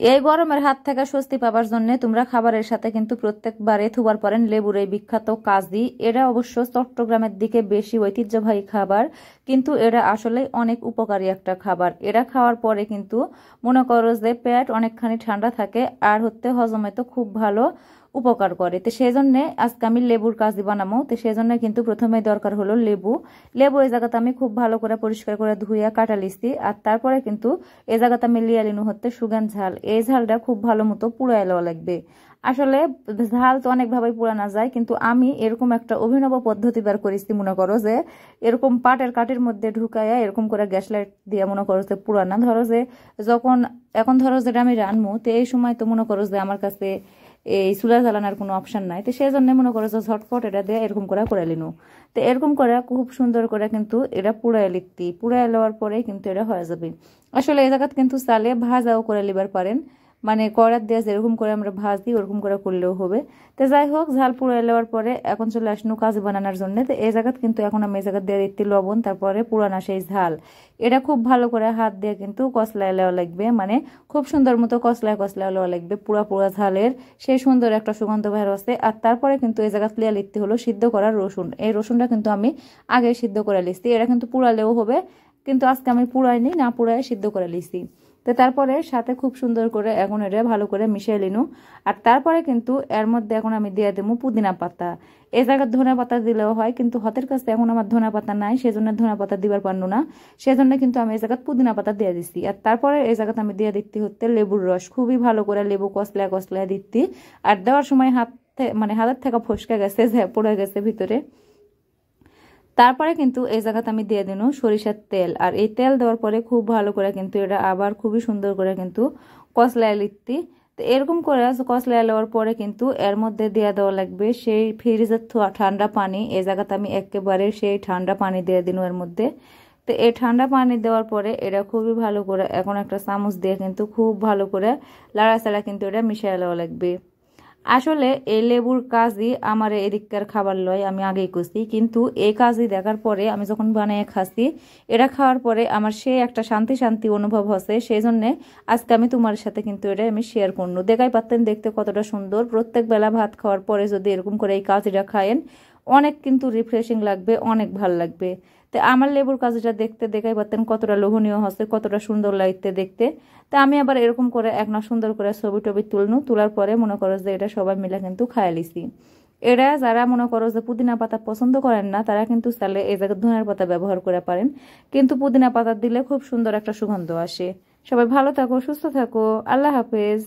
এই গরমের হাত থেকে স্বস্তি পাবার জন্য তোমরা খাবারের সাথে কিন্তু প্রত্যেকবারে থুবার পারেন লেবুর এই বিখ্যাত কাজি। এরা অবশ্য চট্টগ্রামের দিকে বেশি ঐতিহ্যবাহী খাবার, কিন্তু এরা আসলে অনেক উপকারী একটা খাবার। এরা খাওয়ার পরে কিন্তু মনে করো যে পেট অনেকখানি ঠান্ডা থাকে আর হজমে তো খুব ভালো উপকার করে। তো সেই জন্য আজকে আমি লেবুর কাজি বানাবো। তো সেই জন্য কিন্তু প্রথমে দরকার হলো লেবু। লেবু এই জায়গাতে আমি খুব ভালো করে পরিষ্কার করে ধুইয়া কাটা লিছি। আর তারপরে কিন্তু এই জায়গাতে আমি লিয়া লিনু সুগান ঝাল। এই ঝালটা খুব ভালো মতো পুড়াই লওয়া লাগবে। আসলে ঝাল তো অনেকভাবে পুরানো যায়, কিন্তু আমি এরকম একটা অভিনব পদ্ধতি বের করেছি। মনে করো যে এরকম পাটের কাঠির মধ্যে ঢুকাইয়া এরকম করে গ্যাস লাইট দিয়ে মনে করো যে পুরানা ধরো যে যখন এখন ধরো যেটা আমি রানবো, তো এই সময় তো মনে করো যে আমার কাছে এই চুলা জ্বালানোর কোনো অপশন নাই। তো সেই জন্য মনে করো যে ঝটপট এটা দিয়ে এরকম করে লিনু। তো এরকম করে খুব সুন্দর করে কিন্তু এটা পুড়াই লিখতি। পুড়াই লওয়ার পরে কিন্তু এটা হয়ে যাবে। আসলে এই জায়গাত কিন্তু চালে ভাজাও করে লিবার পারেন, মানে কড়ার দিয়ে যেরকম করে আমরা ভাজি ওরকম করে করলেও হবে। তো যাই হোক, ঝাল পুড়াই লওয়ার পরে এখন চলে আসনু কাজু বানানোর জন্য। তো এই জায়গাত কিন্তু এখন আমি এই জায়গায় দিয়ে দিচ্ছি লবণ, তারপরে পুরানা সেই ঝাল। এটা খুব ভালো করে হাত দিয়ে কিন্তু কসলায় লওয়া লাগবে, মানে খুব সুন্দর মতো কসলায় লওয়া লাগবে। পুরা পুরা ঝালের সেই সুন্দর একটা সুগন্ধ বের হচ্ছে। আর তারপরে কিন্তু এই জায়গায় লিয়া লিখতে হলো সিদ্ধ করা রসুন। এই রসুনটা কিন্তু আমি আগে সিদ্ধ করে লিখছি। এটা কিন্তু পুড়ালেও হবে, কিন্তু আজকে আমি পুড়াইনি, না পুড়াই সিদ্ধ করে লিখছি। তো তারপরে সাথে খুব সুন্দর করে এখন এটা ভালো করে মিশিয়ে নিনু। আর তারপরে কিন্তু এর মধ্যে এখন আমি দিয়ে দেবো পুদিনা পাতা। এই জায়গায় ধনে পাতা দিলেও হয়, কিন্তু হাতের কাছে এখন আমার ধনে পাতা নাই, সেজন্য ধনে পাতা দিবার পারলো না। সেজন্য কিন্তু আমি এই জায়গায় পুদিনা পাতা দিয়ে দিচ্ছি। আর তারপরে এই জায়গাতে আমি দিয়ে দিচ্ছি লেবুর রস। খুবই ভালো করে লেবু কসলায় দিচ্ছি। আর দেওয়ার সময় হাতের থেকে ফসকে গেছে, পড়ে গেছে ভিতরে। তারপরে কিন্তু এই জায়গাতে আমি দিয়ে দিন সরিষার তেল। আর এই তেল দেওয়ার পরে খুব ভালো করে কিন্তু এটা আবার খুবই সুন্দর করে কিন্তু কসলায় লিখতি। তো এরকম করে কসলায় লওয়ার পরে কিন্তু এর মধ্যে দিয়ে দেওয়া লাগবে সেই ফ্রিজের ঠান্ডা পানি। এই জায়গাতে আমি একেবারে সেই ঠান্ডা পানি দিয়ে দিন এর মধ্যে। তো এই ঠান্ডা পানি দেওয়ার পরে এটা খুবই ভালো করে এখন একটা চামচ দিয়ে কিন্তু খুব ভালো করে লাড়াচাড়া কিন্তু এটা মিশিয়ে লওয়া লাগবে। আসলে এই লেবুর কাজই আমার এদিককার খাবার লয়, আমি আগেই করছি, কিন্তু এই কাজই দেখার পরে আমি যখন বানিয়ে খাচ্ছি, এটা খাওয়ার পরে আমার সেই একটা শান্তি শান্তি অনুভব হচ্ছে। সেই জন্যে আজকে আমি তোমার সাথে কিন্তু এটা আমি শেয়ার করবো। দেখাই পারতেন দেখতে কতটা সুন্দর। প্রত্যেক বেলা ভাত খাওয়ার পরে যদি এরকম করে এই কাজটা খায়েন, অনেক কিন্তু রিফ্রেশিং লাগবে, অনেক ভাল লাগবে। তো আমার লেবুর কাজটা দেখতে দেখাই পারতেন কতটা লোভনীয় হচ্ছে, কতটা সুন্দর লাগতে দেখতে। তা আমি আবার এরকম করে সুন্দর করে ছবি টবি তোলার পরে মনে করো যে এটা সবাই মিলে কিন্তু খাইয়ে লিছি। এরা যারা মনে করো যে পুদিনা পাতা পছন্দ করেন না, তারা কিন্তু চাইলে এই জায়গায় ধনিয়ার পাতা ব্যবহার করে পারেন, কিন্তু পুদিনা পাতা দিলে খুব সুন্দর একটা সুগন্ধ আসে। সবাই ভালো থাকো, সুস্থ থাকো, আল্লাহ হাফেজ।